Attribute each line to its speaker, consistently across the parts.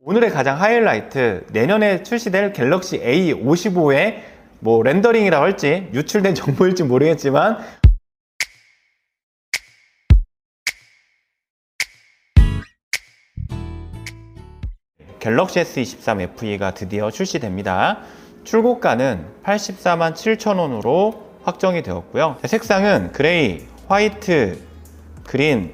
Speaker 1: 오늘의 가장 하이라이트, 내년에 출시될 갤럭시 A55의 렌더링이라고 할지 유출된 정보일지 모르겠지만 갤럭시 S23 FE가 드디어 출시됩니다. 출고가는 84만 7천원으로 확정이 되었고요. 색상은 그레이, 화이트, 그린,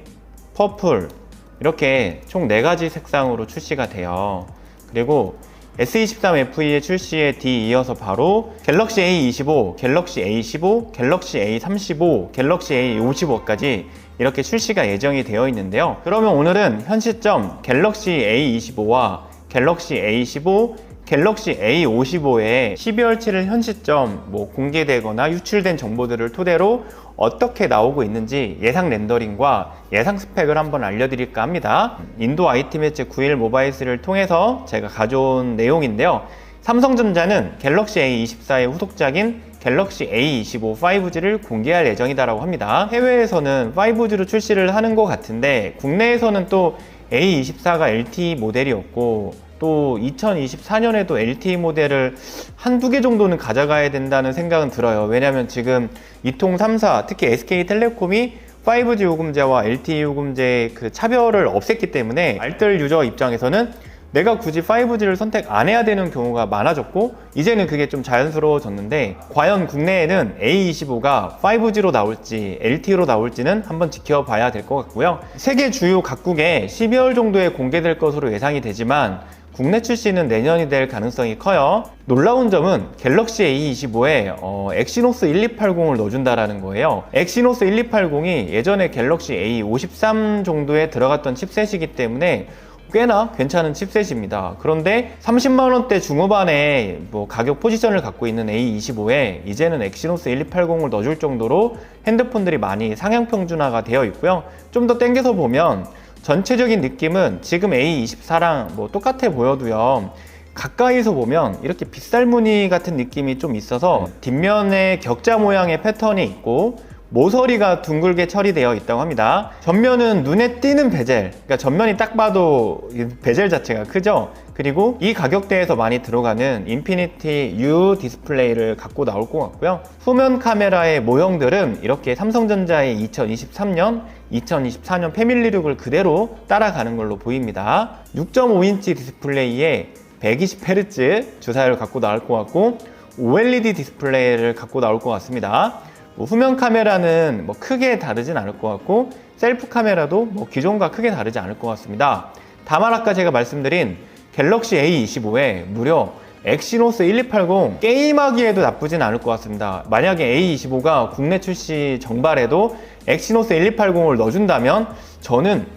Speaker 1: 퍼플 이렇게 총 4가지 색상으로 출시가 돼요. 그리고 S23 FE의 출시에 뒤이어서 바로 갤럭시 A25, 갤럭시 A15, 갤럭시 A35, 갤럭시 A55까지 이렇게 출시가 예정이 되어 있는데요. 그러면 오늘은 현 시점 갤럭시 A25와 갤럭시 A15, 갤럭시 A55의 12월 7일 현 시점 공개되거나 유출된 정보들을 토대로 어떻게 나오고 있는지 예상 렌더링과 예상 스펙을 한번 알려드릴까 합니다. 인도 IT 매체 9일 모바일스를 통해서 제가 가져온 내용인데요. 삼성전자는 갤럭시 A24의 후속작인 갤럭시 A25 5G를 공개할 예정이다라고 합니다. 해외에서는 5G로 출시를 하는 것 같은데 국내에서는 또 A24가 LTE 모델이었고 또 2024년에도 LTE 모델을 한두 개 정도는 가져가야 된다는 생각은 들어요. 왜냐면 지금 이통 3사, 특히 SK텔레콤이 5G 요금제와 LTE 요금제의 그 차별을 없앴기 때문에 알뜰 유저 입장에서는 내가 굳이 5G를 선택 안 해야 되는 경우가 많아졌고 이제는 그게 좀 자연스러워졌는데 과연 국내에는 A25가 5G로 나올지 LTE로 나올지는 한번 지켜봐야 될 것 같고요. 세계 주요 각국에 12월 정도에 공개될 것으로 예상이 되지만 국내 출시는 내년이 될 가능성이 커요. 놀라운 점은 갤럭시 A25에 엑시노스 1280을 넣어준다라는 거예요. 엑시노스 1280이 예전에 갤럭시 A53 정도에 들어갔던 칩셋이기 때문에 꽤나 괜찮은 칩셋입니다. 그런데 30만원대 중후반에 가격 포지션을 갖고 있는 A25에 이제는 엑시노스 1280을 넣어줄 정도로 핸드폰들이 많이 상향 평준화가 되어 있고요. 좀 더 땡겨서 보면 전체적인 느낌은 지금 A24랑 똑같아 보여도요. 가까이서 보면 이렇게 빗살무늬 같은 느낌이 좀 있어서 뒷면에 격자 모양의 패턴이 있고 모서리가 둥글게 처리되어 있다고 합니다. 전면은 눈에 띄는 베젤, 그러니까 전면이 딱 봐도 베젤 자체가 크죠. 그리고 이 가격대에서 많이 들어가는 인피니티 U 디스플레이를 갖고 나올 것 같고요. 후면 카메라의 모형들은 이렇게 삼성전자의 2023년, 2024년 패밀리룩을 그대로 따라가는 걸로 보입니다. 6.5인치 디스플레이에 120Hz 주사율을 갖고 나올 것 같고 OLED 디스플레이를 갖고 나올 것 같습니다. 후면 카메라는 크게 다르진 않을 것 같고 셀프 카메라도 기존과 크게 다르지 않을 것 같습니다. 다만 아까 제가 말씀드린 갤럭시 A25에 무려 엑시노스 1280 게임하기에도 나쁘진 않을 것 같습니다. 만약에 A25가 국내 출시 정발에도 엑시노스 1280을 넣어준다면 저는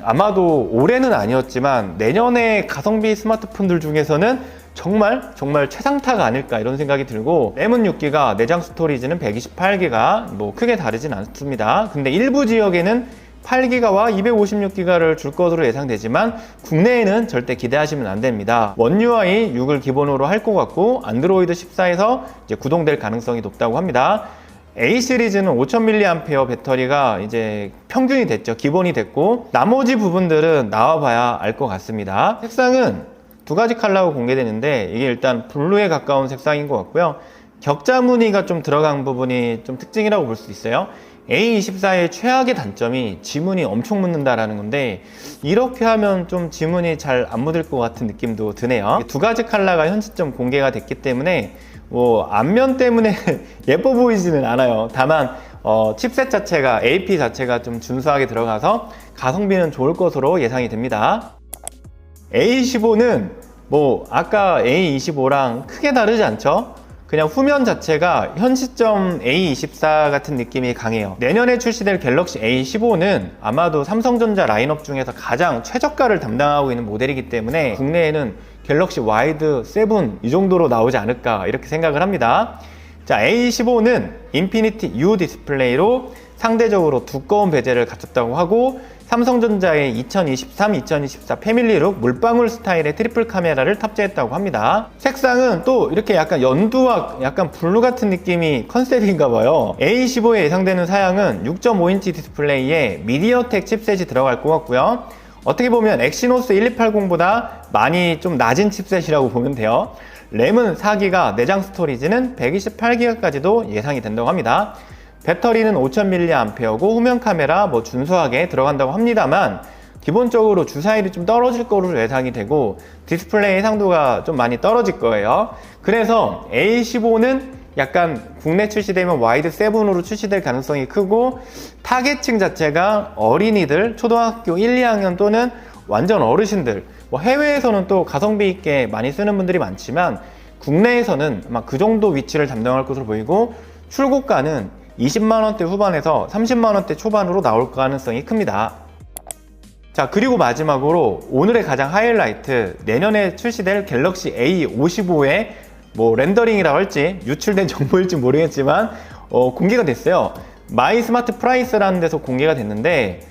Speaker 1: 아마도 올해는 아니었지만 내년에 가성비 스마트폰들 중에서는 정말 최상타가 아닐까 이런 생각이 들고 램은 6기가, 내장 스토리지는 128기가 크게 다르진 않습니다. 근데 일부 지역에는 8기가와 256기가를 줄 것으로 예상되지만 국내에는 절대 기대하시면 안 됩니다. 원 UI 6을 기본으로 할 것 같고 안드로이드 14에서 이제 구동될 가능성이 높다고 합니다. A 시리즈는 5000mAh 배터리가 이제 평균이 됐죠. 기본이 됐고 나머지 부분들은 나와봐야 알 것 같습니다. 색상은 2가지 컬러가 공개되는데 이게 일단 블루에 가까운 색상인 것 같고요. 격자 무늬가 좀 들어간 부분이 좀 특징이라고 볼 수 있어요. A24의 최악의 단점이 지문이 엄청 묻는다라는 건데 이렇게 하면 좀 지문이 잘 안 묻을 것 같은 느낌도 드네요. 2가지 컬러가 현 시점 공개가 됐기 때문에 앞면 때문에 예뻐 보이지는 않아요. 다만 칩셋 자체가 AP 자체가 좀 준수하게 들어가서 가성비는 좋을 것으로 예상이 됩니다. A25는 아까 A25랑 크게 다르지 않죠? 그냥 후면 자체가 현 시점 A24 같은 느낌이 강해요. 내년에 출시될 갤럭시 A15는 아마도 삼성전자 라인업 중에서 가장 최저가를 담당하고 있는 모델이기 때문에 국내에는 갤럭시 와이드 7 이 정도로 나오지 않을까 이렇게 생각을 합니다. 자, A15는 인피니티 U 디스플레이로 상대적으로 두꺼운 베젤을 갖췄다고 하고 삼성전자의 2023, 2024 패밀리룩 물방울 스타일의 트리플 카메라를 탑재했다고 합니다. 색상은 또 이렇게 약간 연두와 약간 블루 같은 느낌이 컨셉인가 봐요. A15에 예상되는 사양은 6.5인치 디스플레이에 미디어텍 칩셋이 들어갈 것 같고요. 어떻게 보면 엑시노스 1280보다 많이 좀 낮은 칩셋이라고 보면 돼요. 램은 4기가, 내장 스토리지는 128기가까지도 예상이 된다고 합니다. 배터리는 5000mAh고 후면 카메라 뭐 준수하게 들어간다고 합니다만 기본적으로 주사율이 좀 떨어질 거로 예상이 되고 디스플레이 해상도가 좀 많이 떨어질 거예요. 그래서 A15는 약간 국내 출시되면 와이드 7으로 출시될 가능성이 크고 타겟층 자체가 어린이들, 초등학교 1, 2학년 또는 완전 어르신들, 뭐 해외에서는 또 가성비 있게 많이 쓰는 분들이 많지만 국내에서는 아마 그 정도 위치를 담당할 것으로 보이고 출고가는 20만원대 후반에서 30만원대 초반으로 나올 가능성이 큽니다. 자, 그리고 마지막으로 오늘의 가장 하이라이트, 내년에 출시될 갤럭시 A55의 뭐 렌더링이라고 할지 유출된 정보일지 모르겠지만 공개가 됐어요. 마이 스마트 프라이스라는 데서 공개가 됐는데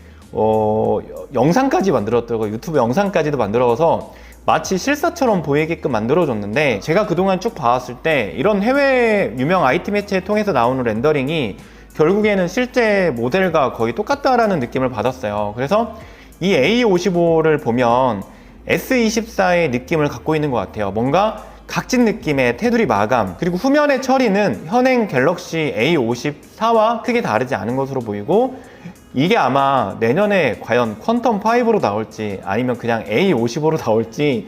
Speaker 1: 영상까지 만들었더라고요. 유튜브 영상까지도 만들어서 마치 실사처럼 보이게끔 만들어줬는데 제가 그동안 쭉 봐왔을 때 이런 해외 유명 IT 매체를 통해서 나오는 렌더링이 결국에는 실제 모델과 거의 똑같다라는 느낌을 받았어요. 그래서 이 A55를 보면 S24의 느낌을 갖고 있는 것 같아요. 뭔가 각진 느낌의 테두리 마감, 그리고 후면의 처리는 현행 갤럭시 A54와 크게 다르지 않은 것으로 보이고 이게 아마 내년에 과연 퀀텀5로 나올지 아니면 그냥 A55로 나올지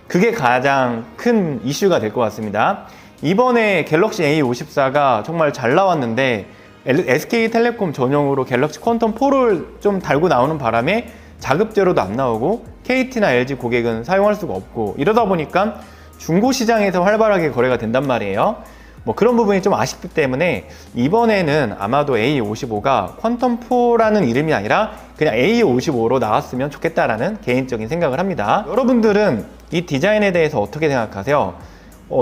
Speaker 1: 그게 가장 큰 이슈가 될 것 같습니다. 이번에 갤럭시 A54가 정말 잘 나왔는데 SK텔레콤 전용으로 갤럭시 퀀텀4를 좀 달고 나오는 바람에 자급제로도 안 나오고 KT나 LG 고객은 사용할 수가 없고 이러다 보니까 중고 시장에서 활발하게 거래가 된단 말이에요. 뭐 그런 부분이 좀 아쉽기 때문에 이번에는 아마도 A55가 퀀텀4라는 이름이 아니라 그냥 A55로 나왔으면 좋겠다라는 개인적인 생각을 합니다. 여러분들은 이 디자인에 대해서 어떻게 생각하세요?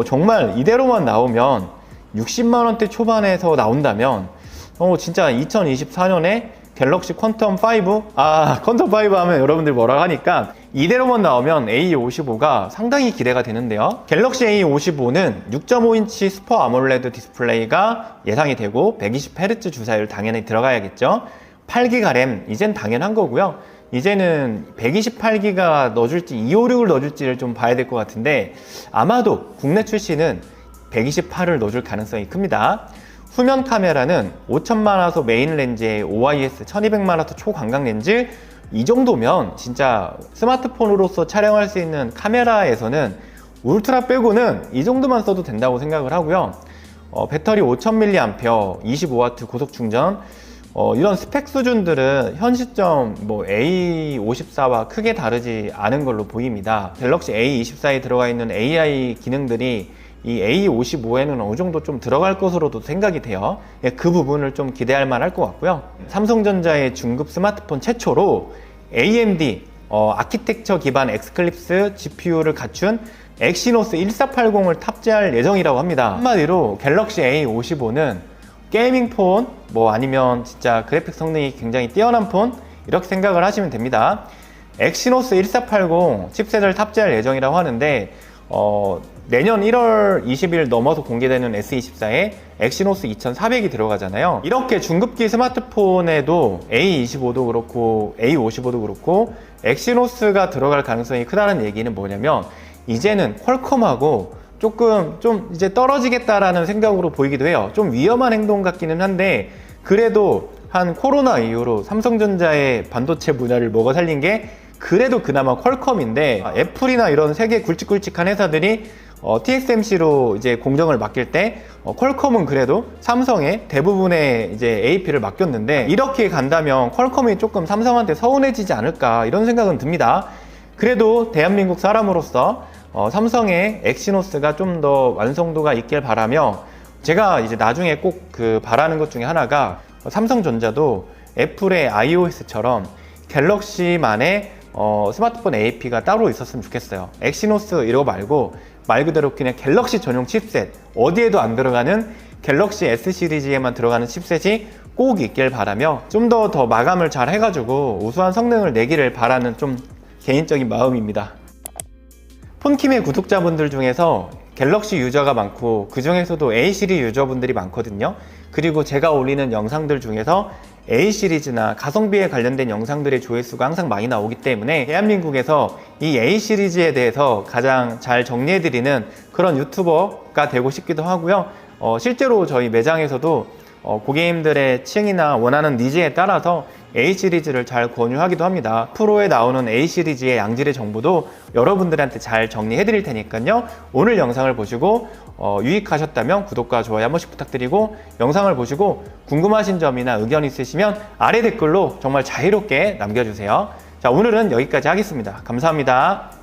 Speaker 1: 정말 이대로만 나오면 60만원대 초반에서 나온다면 진짜 2024년에 갤럭시 퀀텀5? 퀀텀5 하면 여러분들 뭐라고 하니까 이대로만 나오면 A55가 상당히 기대가 되는데요. 갤럭시 A55는 6.5인치 슈퍼 아몰레드 디스플레이가 예상이 되고 120Hz 주사율 당연히 들어가야겠죠. 8기가 램, 이젠 당연한 거고요. 이제는 128기가 넣어줄지 256을 넣어줄지를 좀 봐야 될 것 같은데 아마도 국내 출시는 128을 넣어줄 가능성이 큽니다. 후면 카메라는 5000만화소 메인 렌즈에 OIS 1200만화소 초광각 렌즈, 이 정도면 진짜 스마트폰으로서 촬영할 수 있는 카메라에서는 울트라 빼고는 이 정도만 써도 된다고 생각을 하고요. 배터리 5000mAh, 25W 고속 충전, 이런 스펙 수준들은 현 시점 뭐 A54와 크게 다르지 않은 걸로 보입니다. 갤럭시 A24에 들어가 있는 AI 기능들이 이 A55에는 어느 정도 좀 들어갈 것으로도 생각이 돼요. 그 부분을 좀 기대할 만할 것 같고요. 삼성전자의 중급 스마트폰 최초로 AMD 아키텍처 기반 엑스클립스 GPU를 갖춘 엑시노스 1480을 탑재할 예정이라고 합니다. 한마디로 갤럭시 A55는 게이밍 폰, 뭐 아니면 진짜 그래픽 성능이 굉장히 뛰어난 폰, 이렇게 생각을 하시면 됩니다. 엑시노스 1480 칩셋을 탑재할 예정이라고 하는데 내년 1월 20일 넘어서 공개되는 S24에 엑시노스 2400이 들어가잖아요. 이렇게 중급기 스마트폰에도 A25도 그렇고 A55도 그렇고 엑시노스가 들어갈 가능성이 크다는 얘기는 뭐냐면 이제는 퀄컴하고 조금 좀 이제 떨어지겠다라는 생각으로 보이기도 해요. 좀 위험한 행동 같기는 한데 그래도 한 코로나 이후로 삼성전자의 반도체 분야를 먹어 살린 게 그래도 그나마 퀄컴인데 애플이나 이런 세계 굵직굵직한 회사들이 TSMC로 이제 공정을 맡길 때 퀄컴은 그래도 삼성에 대부분의 이제 AP를 맡겼는데 이렇게 간다면 퀄컴이 조금 삼성한테 서운해지지 않을까 이런 생각은 듭니다. 그래도 대한민국 사람으로서 삼성의 엑시노스가 좀 더 완성도가 있길 바라며 제가 이제 나중에 꼭 바라는 것 중에 하나가 삼성전자도 애플의 iOS처럼 갤럭시만의 스마트폰 AP가 따로 있었으면 좋겠어요. 엑시노스 이거 말고 말 그대로 그냥 갤럭시 전용 칩셋, 어디에도 안 들어가는 갤럭시 S 시리즈에만 들어가는 칩셋이 꼭 있길 바라며 좀 더 마감을 잘 해가지고 우수한 성능을 내기를 바라는 좀 개인적인 마음입니다. 폰킴의 구독자분들 중에서 갤럭시 유저가 많고 그 중에서도 A 시리즈 유저분들이 많거든요. 그리고 제가 올리는 영상들 중에서 A 시리즈나 가성비에 관련된 영상들의 조회수가 항상 많이 나오기 때문에 대한민국에서 이 A 시리즈에 대해서 가장 잘 정리해드리는 그런 유튜버가 되고 싶기도 하고요. 실제로 저희 매장에서도 고객님들의 층이나 원하는 니즈에 따라서 A 시리즈를 잘 권유하기도 합니다. 프로에 나오는 A 시리즈의 양질의 정보도 여러분들한테 잘 정리해 드릴 테니까요. 오늘 영상을 보시고 유익하셨다면 구독과 좋아요 한 번씩 부탁드리고, 영상을 보시고 궁금하신 점이나 의견 있으시면 아래 댓글로 정말 자유롭게 남겨주세요. 자, 오늘은 여기까지 하겠습니다. 감사합니다.